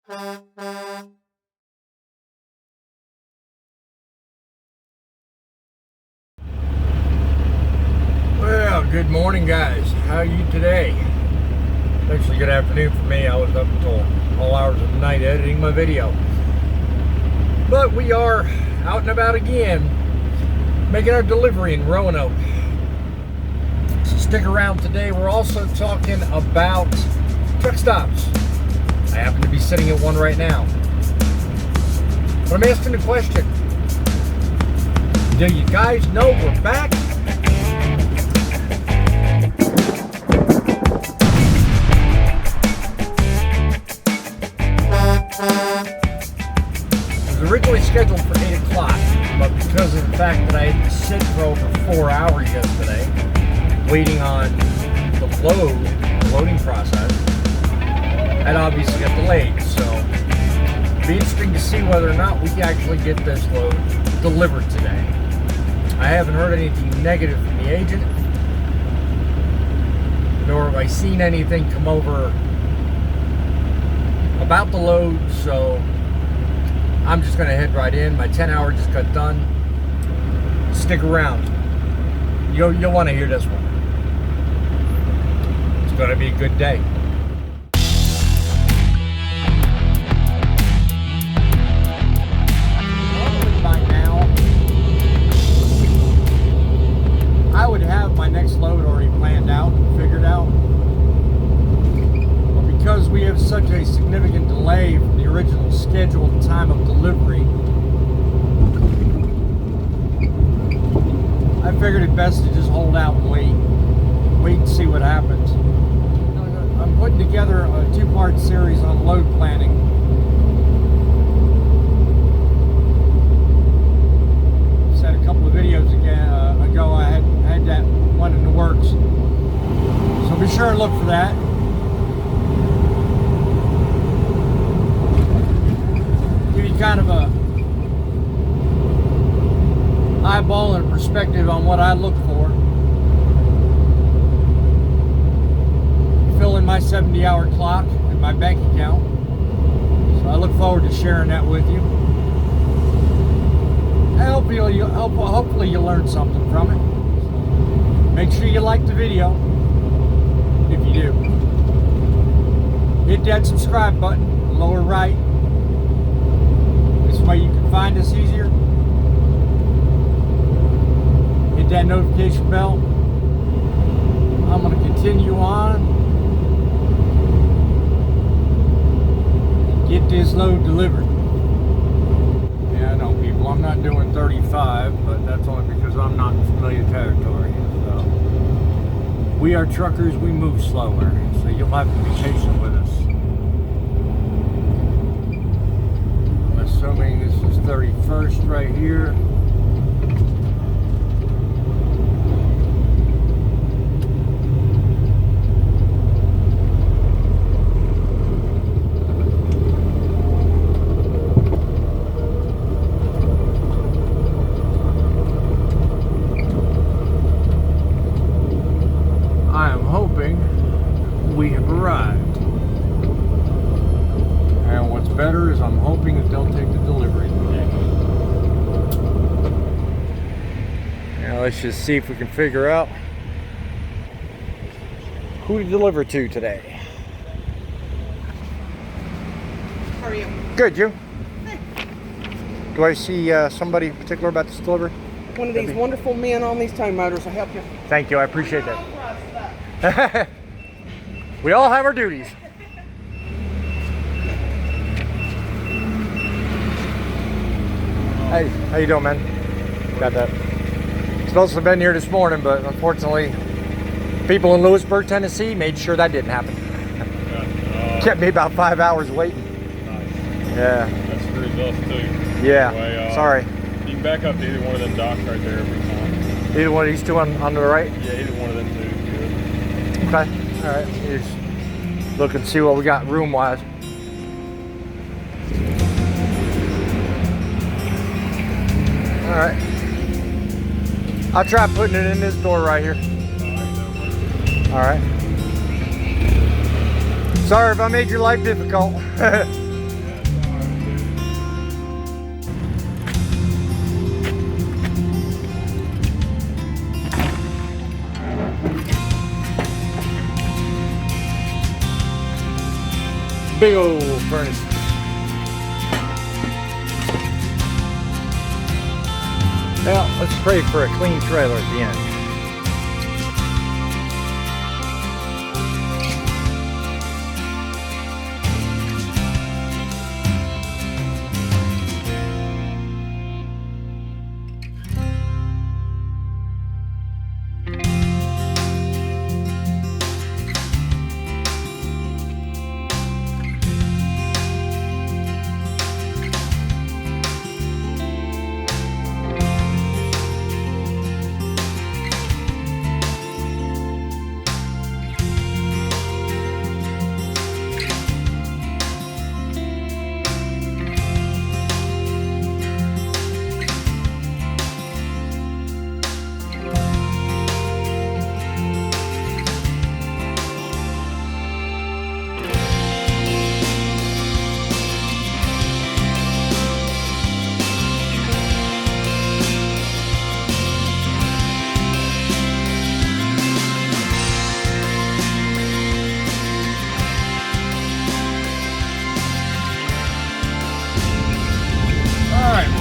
Well, good morning, guys. How are you today? Actually, good afternoon for me. I was up until all hours of the night editing my video. But we are out and about again, making our delivery in Roanoke. So stick around today. We're also talking about truck stops. I happen to be sitting at one right now. But I'm asking the question, do you guys know we're back? It was originally scheduled for 8 o'clock, but because of the fact that I had to sit for over 4 hours yesterday, waiting on the loading process, that obviously got delayed. So it'll be interesting to see whether or not we can actually get this load delivered today. I haven't heard anything negative from the agent, nor have I seen anything come over about the load, so I'm just going to head right in. My 10 hour just got done. Stick around. You'll want to hear this one. It's going to be a good day. Normally by now, I would have my next load already planned out and figured out. But because we have such a significant delay from the original scheduled time of delivery, I figured it best to just hold out and wait and see what happens. I'm putting together a two-part series on load planning. Said a couple of videos ago I had that one in the works, so be sure and look for that. Give you kind of a eyeball and a perspective on what I look for. Fill in my 70-hour clock in my bank account. So I look forward to sharing that with you. Hopefully you'll learn something from it. Make sure you like the video if you do. Hit that subscribe button, lower right. This way you can find us easier. Hit that notification bell. I'm going to continue on and get this load delivered. Yeah, I know, people, I'm not doing 35, but that's only because I'm not in familiar territory. So we are truckers, we move slower, so you'll have to be patient with us. I'm assuming this is 31st right here. I am hoping we have arrived. And what's better is I'm hoping that they'll take the delivery today. Now let's just see if we can figure out who to deliver to today. How are you? Good, you? Hey. Do I see somebody particular about this delivery? One of these wonderful men on these tow motors will help you. Thank you, I appreciate that. We all have our duties. Hey, how you doing, man? Got that. Supposed to have been here this morning, but unfortunately, people in Lewisburg, Tennessee made sure that didn't happen. Kept me about 5 hours waiting. Nice. Yeah. That screws us too. Yeah. Anyway, sorry. You can back up to either one of them docks right there every time. Either one of these two on the right? Yeah, either one of them two is good. Okay. All right. Just look and see what we got room-wise. All right. I'll try putting it in this door right here. All right. Sorry if I made your life difficult. Big old furnace. Well, let's pray for a clean trailer at the end.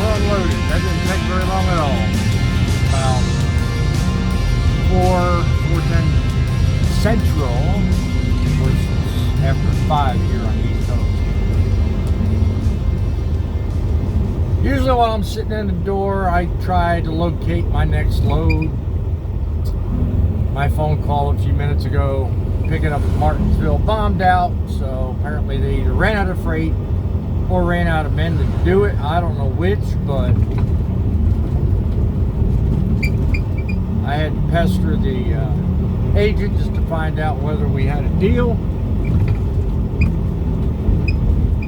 Unloaded. That didn't take very long at all. About 4:10 Central versus after 5 here on the East Coast. Usually while I'm sitting in the door, I try to locate my next load. My phone call a few minutes ago, picking up Martinsville, bombed out, so apparently they either ran out of freight or ran out of men to do it. I don't know which, but I had to pester the agent just to find out whether we had a deal.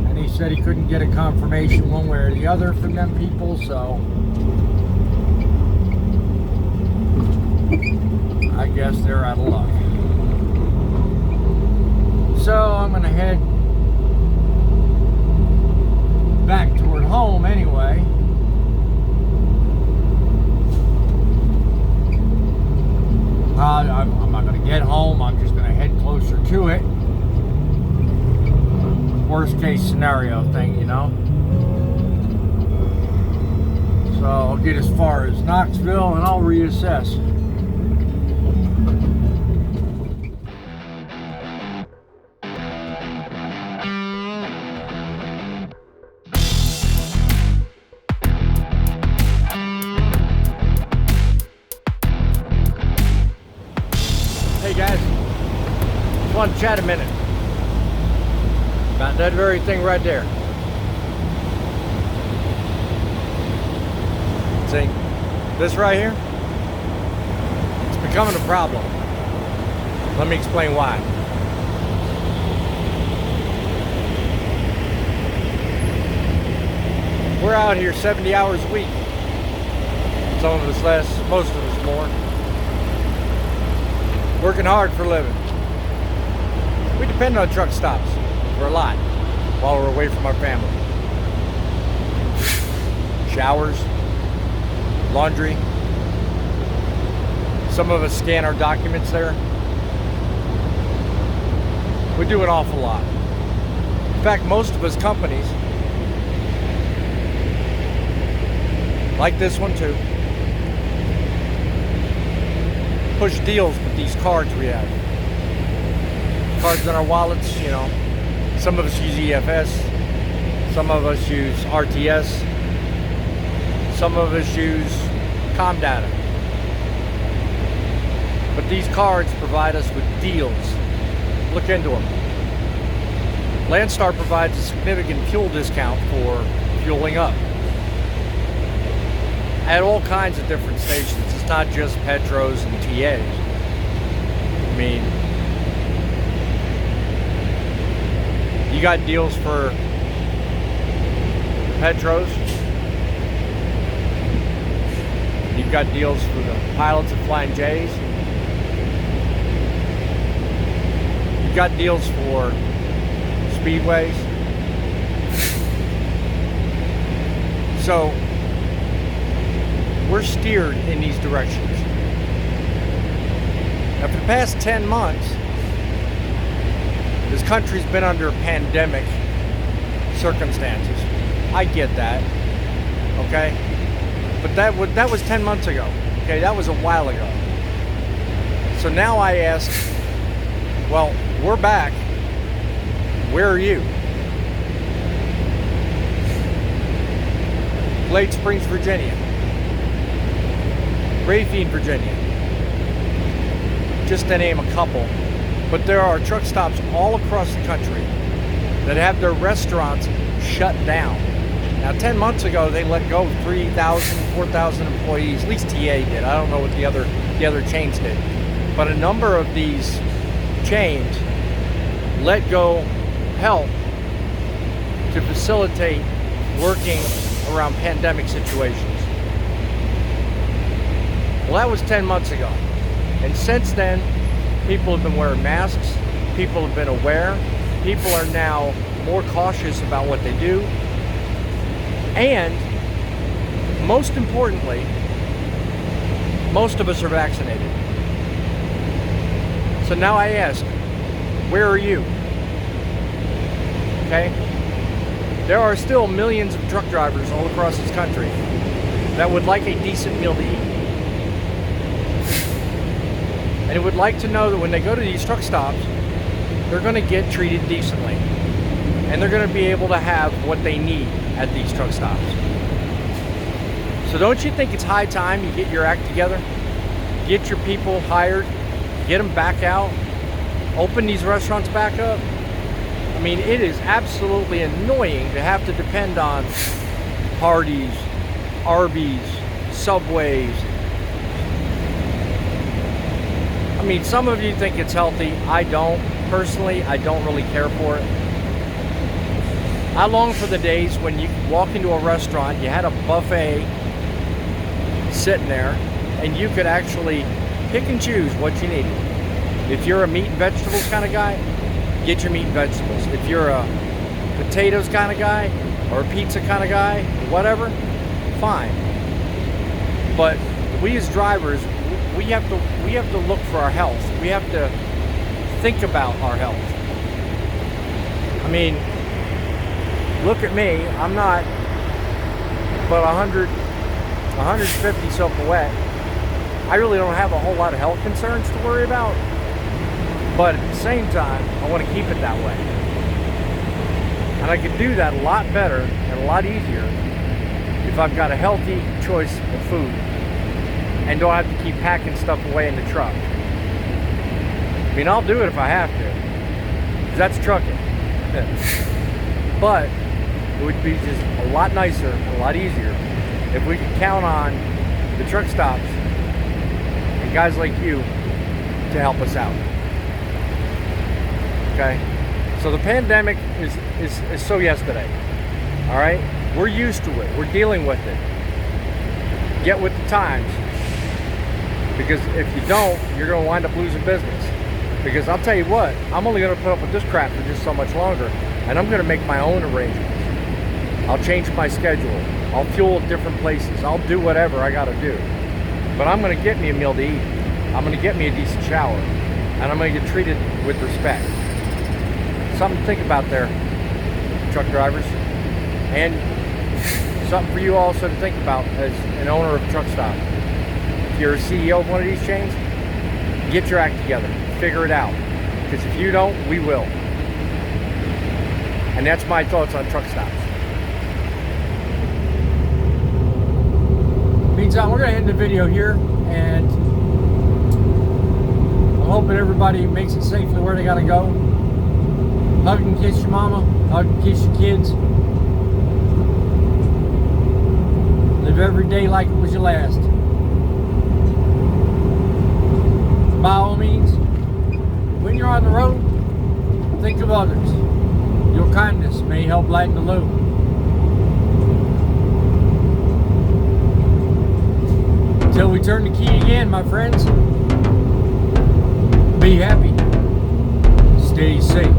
And he said he couldn't get a confirmation one way or the other from them people, so I guess they're out of luck. So I'm gonna head back toward home anyway. I'm not going to get home. I'm just going to head closer to it. Worst case scenario thing, you know. So I'll get as far as Knoxville and I'll reassess. Hey guys, just want to chat a minute about that very thing right there. See, this right here, it's becoming a problem. Let me explain why. We're out here 70 hours a week. Some of us less, most of us more. Working hard for a living. We depend on truck stops for a lot while we're away from our family. Showers, laundry. Some of us scan our documents there. We do an awful lot. In fact, most of us companies, like this one too, push deals with these cards we have. Cards in our wallets, you know. Some of us use EFS. Some of us use RTS. Some of us use ComData. But these cards provide us with deals. Look into them. Landstar provides a significant fuel discount for fueling up at all kinds of different stations. It's not just Petros and TAs. I mean, you got deals for Petros. You've got deals for the pilots of Flying J's. You've got deals for speedways. So we're steered in these directions. Now for the past 10 months, This country's been under pandemic circumstances. I get that, okay? But that was 10 months ago, okay? That was a while ago. So now I ask, well, we're back. Where are you? Glade Springs, Virginia. Rafine, Virginia. Just to name a couple. But there are truck stops all across the country that have their restaurants shut down. Now, 10 months ago, they let go of 3,000, 4,000 employees. At least TA did. I don't know what the other chains did. But a number of these chains let go help to facilitate working around pandemic situations. Well, that was 10 months ago. And since then, people have been wearing masks. People have been aware. People are now more cautious about what they do. And most importantly, most of us are vaccinated. So now I ask, where are you? Okay? There are still millions of truck drivers all across this country that would like a decent meal to eat. And would like to know that when they go to these truck stops, they're going to get treated decently. And they're going to be able to have what they need at these truck stops. So don't you think it's high time you get your act together? Get your people hired, get them back out, open these restaurants back up. I mean, it is absolutely annoying to have to depend on Hardee's, Arby's, Subways. I mean, some of you think it's healthy. I don't. Personally, I don't really care for it. I long for the days when you could walk into a restaurant, you had a buffet sitting there, and you could actually pick and choose what you needed. If you're a meat and vegetables kind of guy, get your meat and vegetables. If you're a potatoes kind of guy, or a pizza kind of guy, whatever, fine. But we as drivers, we have to look for our health. We have to think about our health. I mean, look at me. I'm not but 150 soaking wet. I really don't have a whole lot of health concerns to worry about. But at the same time, I want to keep it that way. And I can do that a lot better and a lot easier if I've got a healthy choice of food and don't have to keep packing stuff away in the truck. I mean, I'll do it if I have to, because that's trucking. But it would be just a lot nicer, a lot easier if we could count on the truck stops and guys like you to help us out. Okay? So the pandemic is so yesterday. All right? We're used to it. We're dealing with it. Get with the times. Because if you don't, you're going to wind up losing business. Because I'll tell you what, I'm only going to put up with this crap for just so much longer. And I'm going to make my own arrangements. I'll change my schedule. I'll fuel at different places. I'll do whatever I got to do. But I'm going to get me a meal to eat. I'm going to get me a decent shower. And I'm going to get treated with respect. Something to think about there, truck drivers. And something for you also to think about as an owner of a truck stop. If you're a CEO of one of these chains, get your act together. Figure it out. Because if you don't, we will. And that's my thoughts on truck stops. Meantime, we're going to end the video here, and I'm hoping everybody makes it safely where they got to go. Hug and kiss your mama. Hug and kiss your kids. Live every day like it was your last. By all means, when you're on the road, think of others. Your kindness may help lighten the load. Until we turn the key again, my friends, be happy. Stay safe.